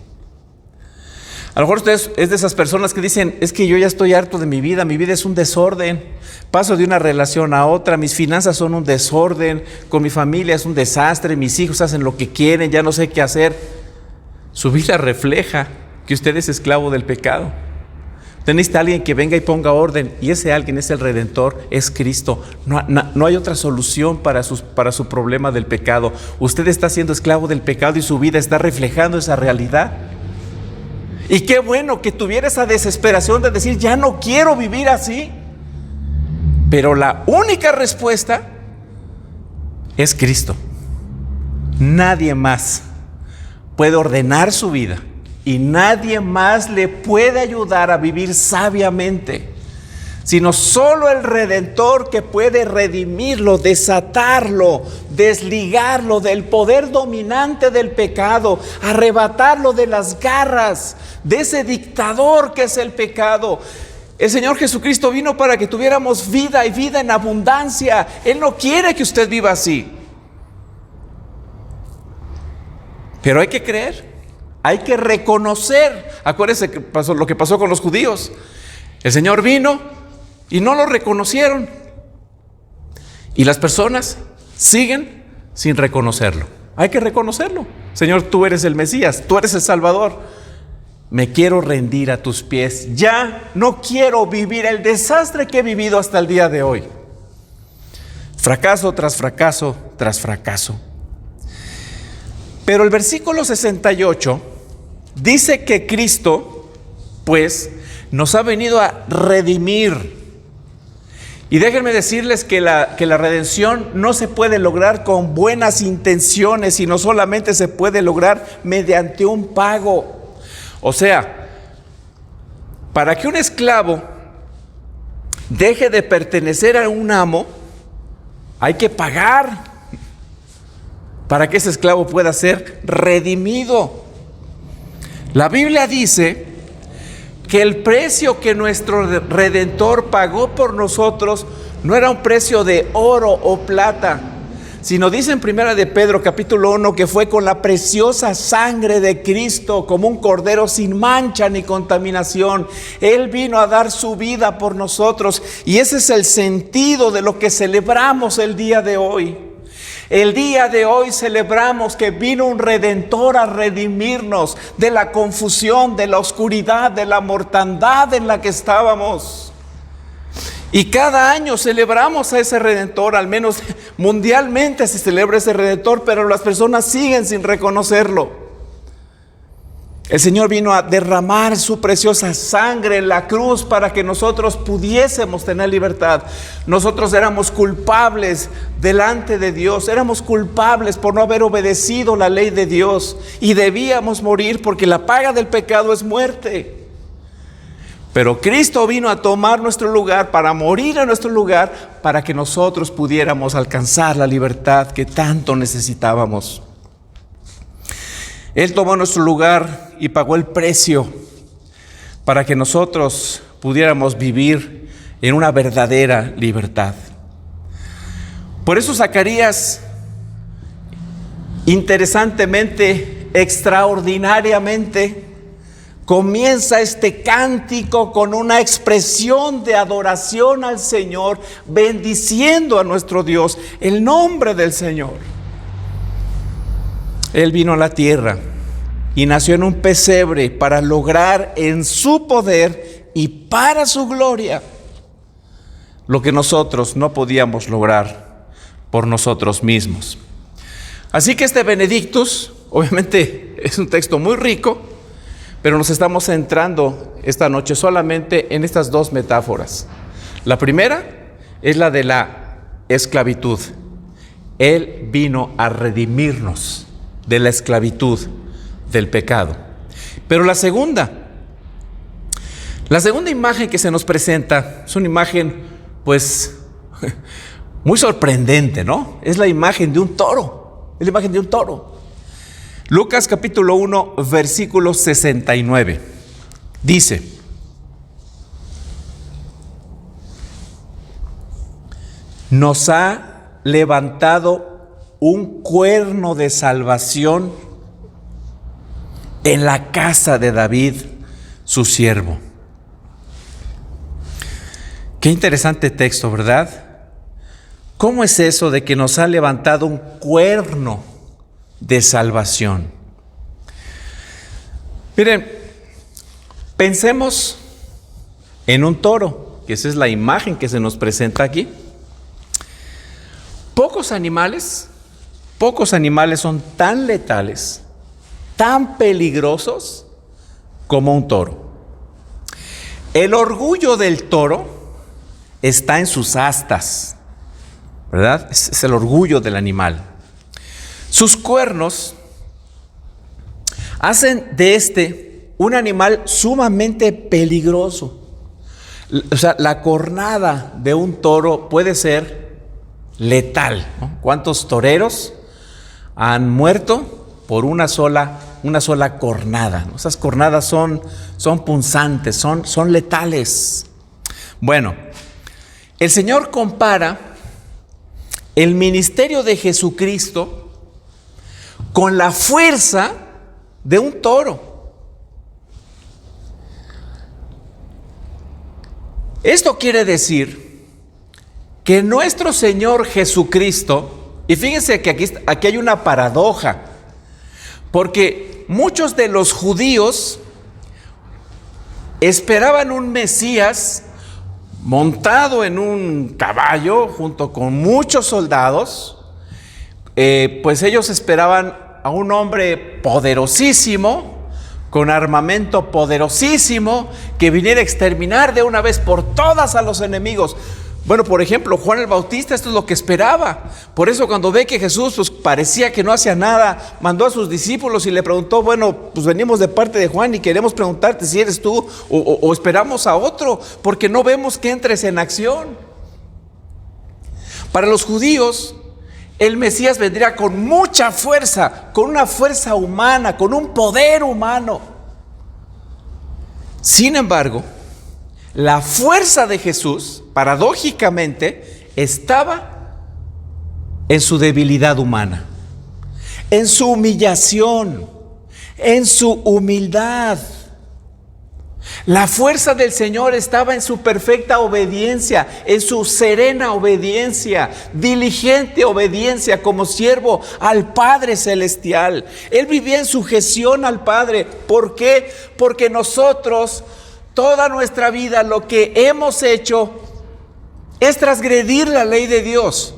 A lo mejor usted es de esas personas que dicen: es que yo ya estoy harto de mi vida es un desorden, paso de una relación a otra, mis finanzas son un desorden, con mi familia es un desastre, mis hijos hacen lo que quieren, ya no sé qué hacer. Su vida refleja que usted es esclavo del pecado. Usted necesita a alguien que venga y ponga orden, y ese alguien es el Redentor, es Cristo. No hay otra solución para su problema del pecado. Usted está siendo esclavo del pecado y su vida está reflejando esa realidad. Y qué bueno que tuviera esa desesperación de decir: ya no quiero vivir así. Pero la única respuesta es Cristo. Nadie más puede ordenar su vida y nadie más le puede ayudar a vivir sabiamente, sino solo el Redentor, que puede redimirlo, desatarlo, desligarlo del poder dominante del pecado, arrebatarlo de las garras de ese dictador que es el pecado. El Señor Jesucristo vino para que tuviéramos vida y vida en abundancia. Él no quiere que usted viva así. Pero hay que creer, hay que reconocer. Acuérdense que pasó lo que pasó con los judíos. El Señor vino y no lo reconocieron. Y las personas siguen sin reconocerlo. Hay que reconocerlo. Señor, tú eres el Mesías, tú eres el Salvador. Me quiero rendir a tus pies. Ya no quiero vivir el desastre que he vivido hasta el día de hoy. Fracaso tras fracaso tras fracaso. Pero el versículo 68 dice que Cristo, pues, nos ha venido a redimir. Y déjenme decirles que la redención no se puede lograr con buenas intenciones, sino solamente se puede lograr mediante un pago. O sea, para que un esclavo deje de pertenecer a un amo, hay que pagar para que ese esclavo pueda ser redimido. La Biblia dice que el precio que nuestro Redentor pagó por nosotros no era un precio de oro o plata, sino dice en 1 de Pedro capítulo 1 que fue con la preciosa sangre de Cristo, como un cordero sin mancha ni contaminación. Él vino a dar su vida por nosotros, y ese es el sentido de lo que celebramos el día de hoy. El día de hoy celebramos que vino un Redentor a redimirnos de la confusión, de la oscuridad, de la mortandad en la que estábamos. Y cada año celebramos a ese Redentor, al menos mundialmente se celebra ese Redentor, pero las personas siguen sin reconocerlo. El Señor vino a derramar su preciosa sangre en la cruz para que nosotros pudiésemos tener libertad. Nosotros éramos culpables delante de Dios, éramos culpables por no haber obedecido la ley de Dios y debíamos morir porque la paga del pecado es muerte. Pero Cristo vino a tomar nuestro lugar, para morir en nuestro lugar, para que nosotros pudiéramos alcanzar la libertad que tanto necesitábamos. Él tomó nuestro lugar y pagó el precio para que nosotros pudiéramos vivir en una verdadera libertad. Por eso Zacarías, interesantemente, extraordinariamente, comienza este cántico con una expresión de adoración al Señor, bendiciendo a nuestro Dios, el nombre del Señor. Él vino a la tierra y nació en un pesebre para lograr en su poder y para su gloria lo que nosotros no podíamos lograr por nosotros mismos. Así que este Benedictus, obviamente es un texto muy rico, pero nos estamos centrando esta noche solamente en estas dos metáforas. La primera es la de la esclavitud. Él vino a redimirnos de la esclavitud del pecado. Pero la segunda imagen que se nos presenta es una imagen, pues, muy sorprendente, ¿no? Es la imagen de un toro. Es la imagen de un toro. Lucas capítulo 1, versículo 69. Dice: nos ha levantado un cuerno de salvación en la casa de David, su siervo. Qué interesante texto, ¿verdad? ¿Cómo es eso de que nos ha levantado un cuerno de salvación? Miren, pensemos en un toro, que esa es la imagen que se nos presenta aquí. Pocos animales son tan letales, tan peligrosos como un toro. El orgullo del toro está en sus astas, ¿verdad? Es el orgullo del animal. Sus cuernos hacen de este un animal sumamente peligroso. O sea, la cornada de un toro puede ser letal, ¿no? ¿Cuántos toreros han muerto por una sola cornada? Esas cornadas son punzantes, son letales. Bueno, el Señor compara el ministerio de Jesucristo con la fuerza de un toro. Esto quiere decir que nuestro Señor Jesucristo, y fíjense que aquí hay una paradoja, porque muchos de los judíos esperaban un Mesías montado en un caballo junto con muchos soldados. Pues ellos esperaban a un hombre poderosísimo, con armamento poderosísimo, que viniera a exterminar de una vez por todas a los enemigos. Bueno, por ejemplo, Juan el Bautista, esto es lo que esperaba. Por eso cuando ve que Jesús pues, parecía que no hacía nada, mandó a sus discípulos y le preguntó, bueno, pues venimos de parte de Juan y queremos preguntarte si eres tú o esperamos a otro, porque no vemos que entres en acción. Para los judíos, el Mesías vendría con mucha fuerza, con una fuerza humana, con un poder humano. Sin embargo, la fuerza de Jesús, paradójicamente, estaba en su debilidad humana, en su humillación, en su humildad. La fuerza del Señor estaba en su perfecta obediencia, en su serena obediencia, diligente obediencia como siervo al Padre Celestial. Él vivía en sujeción al Padre. ¿Por qué? Porque nosotros, toda nuestra vida, lo que hemos hecho es transgredir la ley de Dios.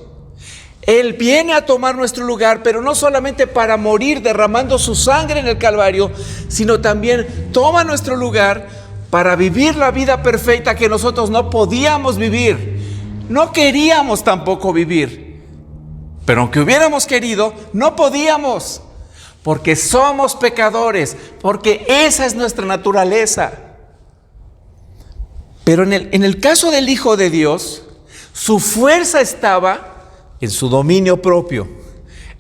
Él viene a tomar nuestro lugar, pero no solamente para morir derramando su sangre en el Calvario, sino también toma nuestro lugar para vivir la vida perfecta que nosotros no podíamos vivir. No queríamos tampoco vivir, pero aunque hubiéramos querido, no podíamos, porque somos pecadores, porque esa es nuestra naturaleza. Pero en el caso del Hijo de Dios, su fuerza estaba en su dominio propio,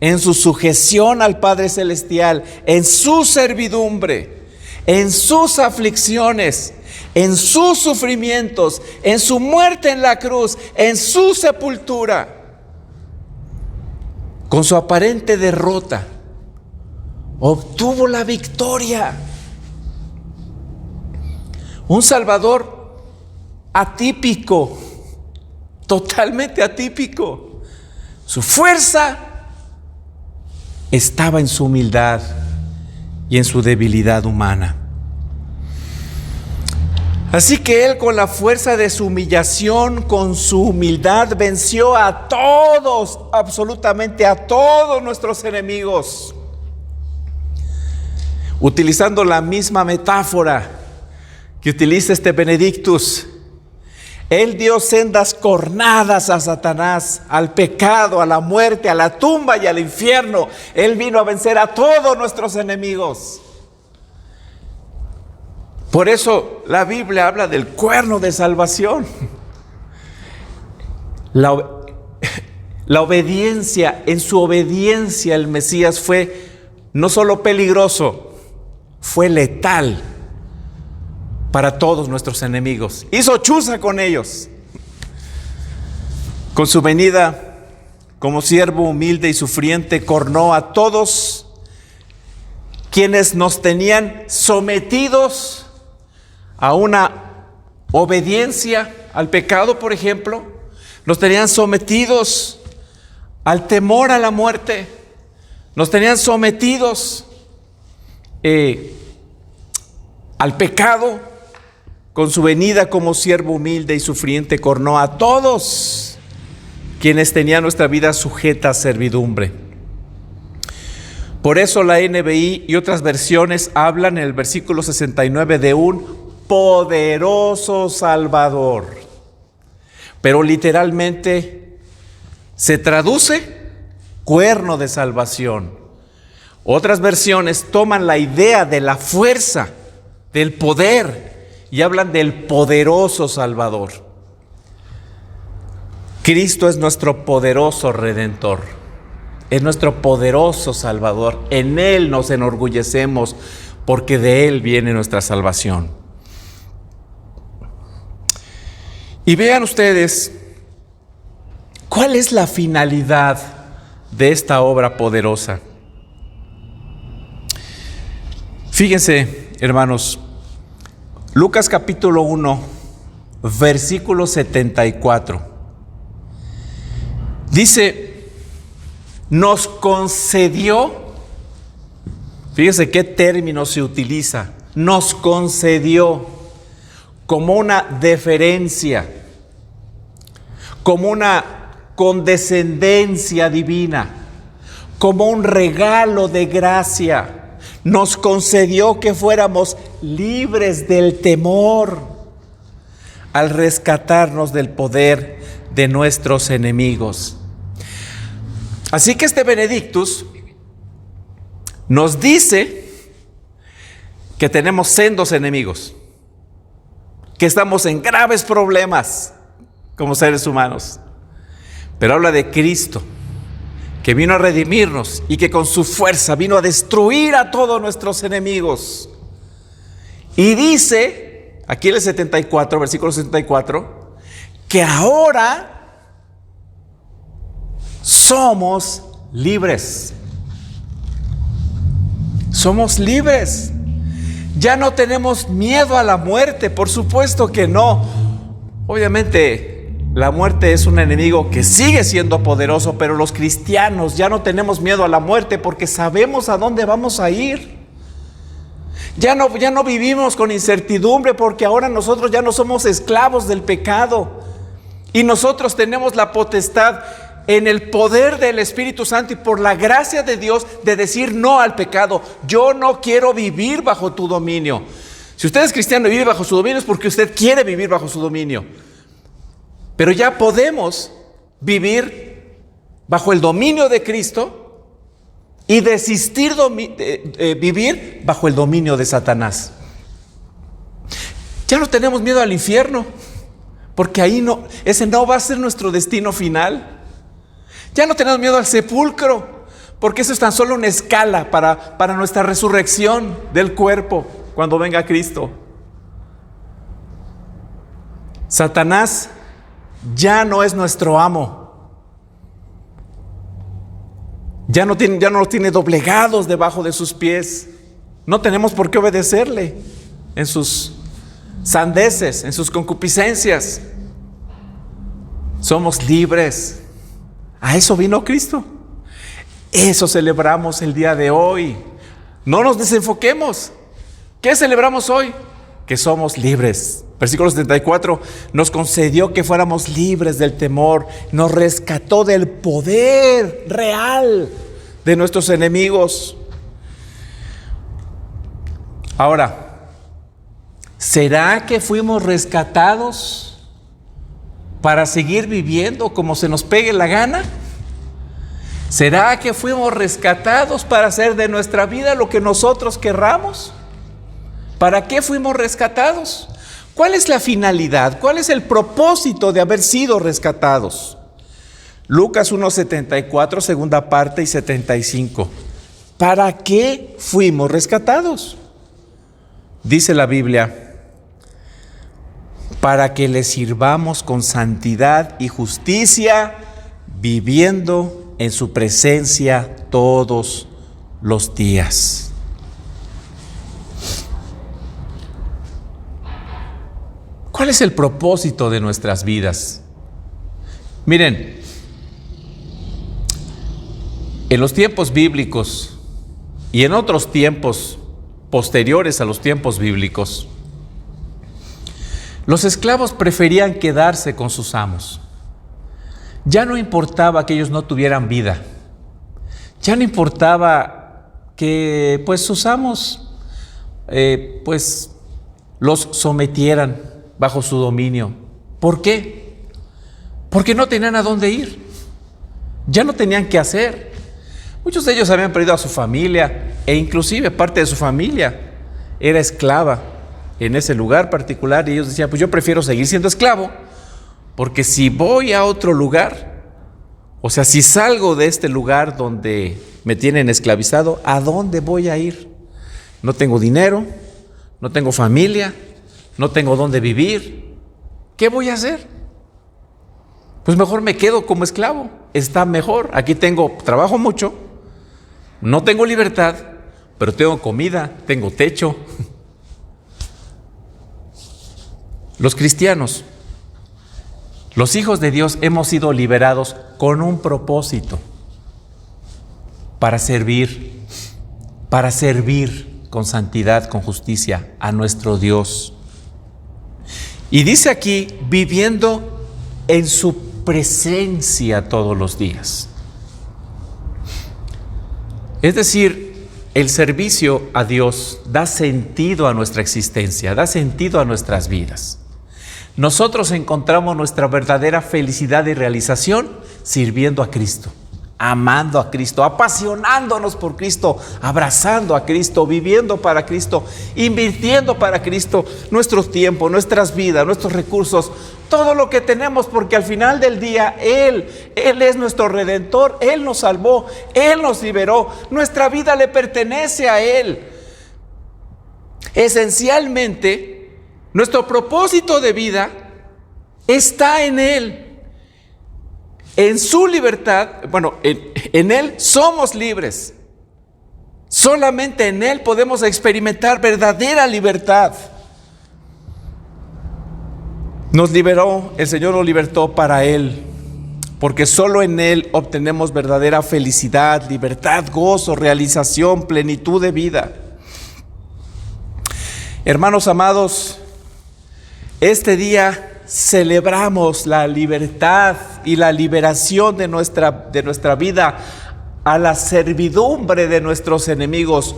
en su sujeción al Padre Celestial, en su servidumbre, en sus aflicciones, en sus sufrimientos, en su muerte en la cruz, en su sepultura. Con su aparente derrota, obtuvo la victoria. Un Salvador atípico, totalmente atípico. Su fuerza estaba en su humildad y en su debilidad humana. Así que Él, con la fuerza de su humillación, con su humildad, venció a todos, absolutamente a todos nuestros enemigos. Utilizando la misma metáfora que utiliza este Benedictus, Él dio sendas cornadas a Satanás, al pecado, a la muerte, a la tumba y al infierno. Él vino a vencer a todos nuestros enemigos. Por eso la Biblia habla del cuerno de salvación. La obediencia, en su obediencia el Mesías fue no solo peligroso, fue letal para todos nuestros enemigos. Hizo chuza con ellos. Con su venida como siervo humilde y sufriente, cornó a todos quienes nos tenían sometidos a una obediencia al pecado, por ejemplo. Nos tenían sometidos al temor a la muerte. Nos tenían sometidos al pecado. Con su venida como siervo humilde y sufriente, cornó a todos quienes tenían nuestra vida sujeta a servidumbre. Por eso la NBI y otras versiones hablan en el versículo 69 de un poderoso Salvador. Pero literalmente se traduce cuerno de salvación. Otras versiones toman la idea de la fuerza, del poder, y hablan del poderoso Salvador. Cristo es nuestro poderoso Redentor, es nuestro poderoso Salvador. En Él nos enorgullecemos porque de Él viene nuestra salvación. Y vean ustedes, ¿cuál es la finalidad de esta obra poderosa? Fíjense, hermanos, Lucas capítulo 1, versículo 74. Dice, nos concedió, fíjense qué término se utiliza, nos concedió como una deferencia, como una condescendencia divina, como un regalo de gracia. Nos concedió que fuéramos libres del temor al rescatarnos del poder de nuestros enemigos. Así que este Benedictus nos dice que tenemos sendos enemigos, que estamos en graves problemas como seres humanos, pero habla de Cristo, que vino a redimirnos y que con su fuerza vino a destruir a todos nuestros enemigos. Y dice, aquí en el 74, versículo 74, que ahora somos libres. Somos libres. Ya no tenemos miedo a la muerte, por supuesto que no. Obviamente, la muerte es un enemigo que sigue siendo poderoso, pero los cristianos ya no tenemos miedo a la muerte porque sabemos a dónde vamos a ir. Ya no vivimos con incertidumbre porque ahora nosotros ya no somos esclavos del pecado. Y nosotros tenemos la potestad en el poder del Espíritu Santo y por la gracia de Dios de decir no al pecado. Yo no quiero vivir bajo tu dominio. Si usted es cristiano y vive bajo su dominio es porque usted quiere vivir bajo su dominio. Pero ya podemos vivir bajo el dominio de Cristo y desistir vivir bajo el dominio de Satanás. Ya no tenemos miedo al infierno, porque ahí ese no va a ser nuestro destino final. Ya no tenemos miedo al sepulcro, porque eso es tan solo una escala para nuestra resurrección del cuerpo cuando venga Cristo. Satanás ya no es nuestro amo. Ya no nos tiene doblegados debajo de sus pies. No tenemos por qué obedecerle en sus sandeces, en sus concupiscencias. Somos libres. A eso vino Cristo. Eso celebramos el día de hoy. No nos desenfoquemos. ¿Qué celebramos hoy? Que somos libres. Versículo 74, nos concedió que fuéramos libres del temor, nos rescató del poder real de nuestros enemigos. Ahora, ¿será que fuimos rescatados para seguir viviendo como se nos pegue la gana? ¿Será que fuimos rescatados para hacer de nuestra vida lo que nosotros querramos? ¿Para qué fuimos rescatados? ¿Cuál es la finalidad? ¿Cuál es el propósito de haber sido rescatados? Lucas 1:74, segunda parte y 75. ¿Para qué fuimos rescatados? Dice la Biblia, para que le sirvamos con santidad y justicia, viviendo en su presencia todos los días. ¿Cuál es el propósito de nuestras vidas? Miren, en los tiempos bíblicos y en otros tiempos posteriores a los tiempos bíblicos, los esclavos preferían quedarse con sus amos. Ya no importaba que ellos no tuvieran vida. Ya no importaba que sus amos los sometieran bajo su dominio. ¿Por qué? Porque no tenían a dónde ir. Ya no tenían qué hacer. Muchos de ellos habían perdido a su familia e inclusive parte de su familia era esclava en ese lugar particular y ellos decían, pues yo prefiero seguir siendo esclavo porque si voy a otro lugar, o sea, si salgo de este lugar donde me tienen esclavizado, ¿a dónde voy a ir? No tengo dinero, no tengo familia, no tengo dónde vivir. ¿Qué voy a hacer? Pues mejor me quedo como esclavo. Está mejor. Aquí trabajo mucho, no tengo libertad, pero tengo comida, tengo techo. Los cristianos, los hijos de Dios, hemos sido liberados con un propósito: para servir con santidad, con justicia a nuestro Dios. Y dice aquí, viviendo en su presencia todos los días. Es decir, el servicio a Dios da sentido a nuestra existencia, da sentido a nuestras vidas. Nosotros encontramos nuestra verdadera felicidad y realización sirviendo a Cristo, amando a Cristo, apasionándonos por Cristo, abrazando a Cristo, viviendo para Cristo, invirtiendo para Cristo nuestro tiempo, nuestras vidas, nuestros recursos, todo lo que tenemos, porque al final del día Él es nuestro Redentor, Él nos salvó, Él nos liberó, nuestra vida le pertenece a Él. Esencialmente, nuestro propósito de vida está en Él. En su libertad, en Él somos libres. Solamente en Él podemos experimentar verdadera libertad. Nos liberó, el Señor nos libertó para Él, porque solo en Él obtenemos verdadera felicidad, libertad, gozo, realización, plenitud de vida. Hermanos amados, este día celebramos la libertad y la liberación de nuestra vida a la servidumbre de nuestros enemigos.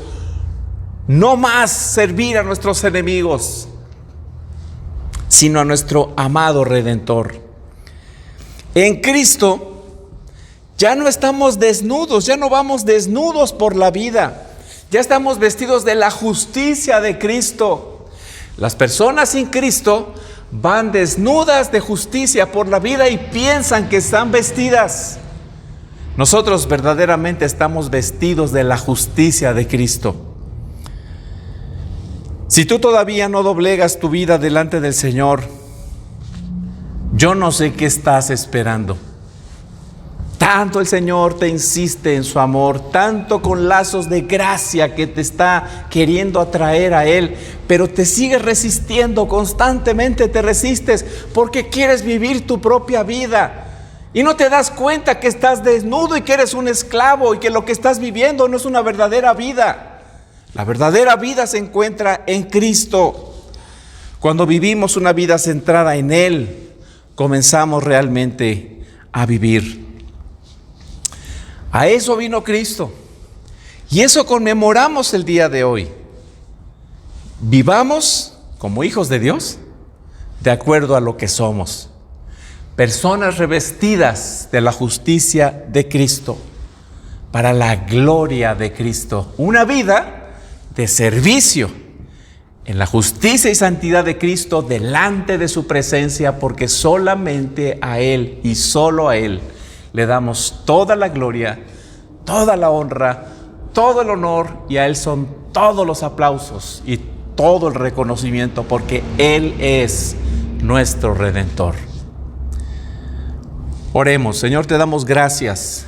No más servir a nuestros enemigos, sino a nuestro amado Redentor. En Cristo ya no estamos desnudos, ya no vamos desnudos por la vida, ya estamos vestidos de la justicia de Cristo. Las personas sin Cristo van desnudas de justicia por la vida y piensan que están vestidas. Nosotros verdaderamente estamos vestidos de la justicia de Cristo. Si tú todavía no doblegas tu vida delante del Señor, yo no sé qué estás esperando. Tanto el Señor te insiste en su amor, tanto con lazos de gracia que te está queriendo atraer a Él, pero te sigues resistiendo, constantemente te resistes porque quieres vivir tu propia vida y no te das cuenta que estás desnudo y que eres un esclavo y que lo que estás viviendo no es una verdadera vida. La verdadera vida se encuentra en Cristo. Cuando vivimos una vida centrada en Él, comenzamos realmente a vivir. A eso vino Cristo. Y eso conmemoramos el día de hoy. Vivamos como hijos de Dios, de acuerdo a lo que somos. Personas revestidas de la justicia de Cristo, para la gloria de Cristo. Una vida de servicio en la justicia y santidad de Cristo delante de su presencia, porque solamente a Él y solo a Él le damos toda la gloria, toda la honra, todo el honor, y a Él son todos los aplausos y todo el reconocimiento, porque Él es nuestro Redentor. Oremos. Señor, te damos gracias,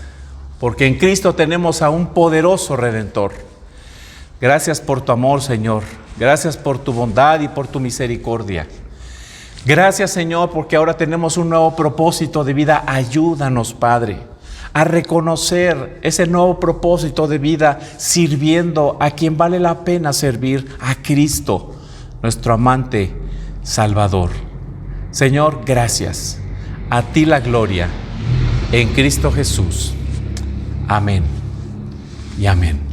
porque en Cristo tenemos a un poderoso Redentor. Gracias por tu amor, Señor. Gracias por tu bondad y por tu misericordia. Gracias, Señor, porque ahora tenemos un nuevo propósito de vida. Ayúdanos, Padre, a reconocer ese nuevo propósito de vida sirviendo a quien vale la pena servir, a Cristo, nuestro amante Salvador. Señor, gracias. A ti la gloria en Cristo Jesús. Amén y amén.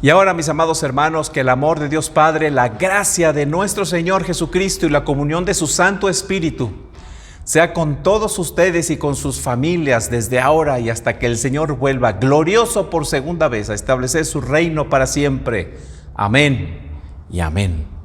Y ahora, mis amados hermanos, que el amor de Dios Padre, la gracia de nuestro Señor Jesucristo y la comunión de su Santo Espíritu sea con todos ustedes y con sus familias desde ahora y hasta que el Señor vuelva glorioso por segunda vez a establecer su reino para siempre. Amén y amén.